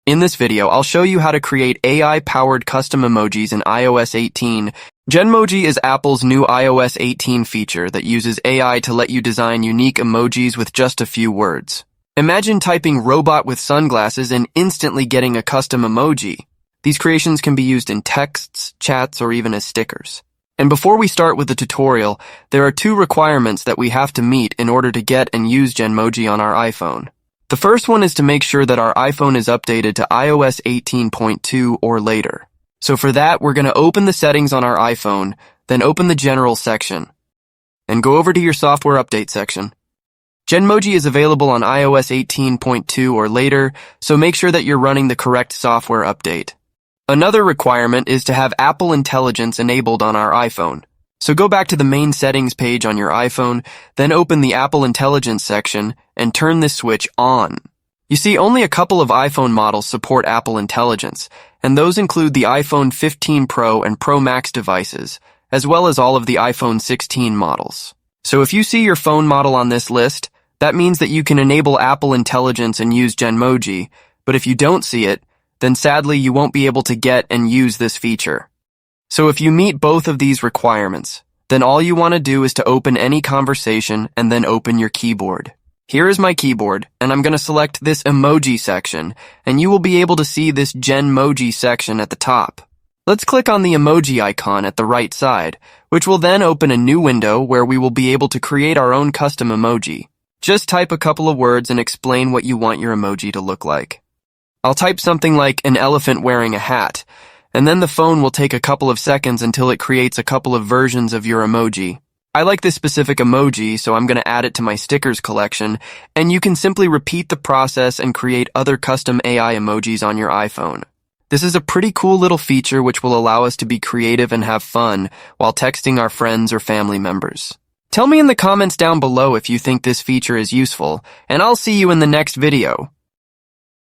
In this video, I'll show you how to create AI-powered custom emojis in iOS 18. Genmoji is Apple's new iOS 18 feature that uses AI to let you design unique emojis with just a few words. Imagine typing robot with sunglasses and instantly getting a custom emoji. These creations can be used in texts, chats, or even as stickers. And before we start with the tutorial, there are two requirements that we have to meet in order to get and use Genmoji on our iPhone. The first one is to make sure that our iPhone is updated to iOS 18.2 or later. So for that, we're going to open the settings on our iPhone, then open the General section, and go over to your Software Update section. Genmoji is available on iOS 18.2 or later, so make sure that you're running the correct software update. Another requirement is to have Apple Intelligence enabled on our iPhone. So go back to the main settings page on your iPhone, then open the Apple Intelligence section and turn this switch on. You see, only a couple of iPhone models support Apple Intelligence, and those include the iPhone 15 Pro and Pro Max devices, as well as all of the iPhone 16 models. So if you see your phone model on this list, that means that you can enable Apple Intelligence and use Genmoji, but if you don't see it, then sadly you won't be able to get and use this feature. So if you meet both of these requirements, then all you want to do is to open any conversation and then open your keyboard. Here is my keyboard, and I'm going to select this emoji section, and you will be able to see this Genmoji section at the top. Let's click on the emoji icon at the right side, which will then open a new window where we will be able to create our own custom emoji. Just type a couple of words and explain what you want your emoji to look like. I'll type something like an elephant wearing a hat, and then the phone will take a couple of seconds until it creates a couple of versions of your emoji. I like this specific emoji, so I'm going to add it to my stickers collection, and you can simply repeat the process and create other custom AI emojis on your iPhone. This is a pretty cool little feature which will allow us to be creative and have fun while texting our friends or family members. Tell me in the comments down below if you think this feature is useful, and I'll see you in the next video.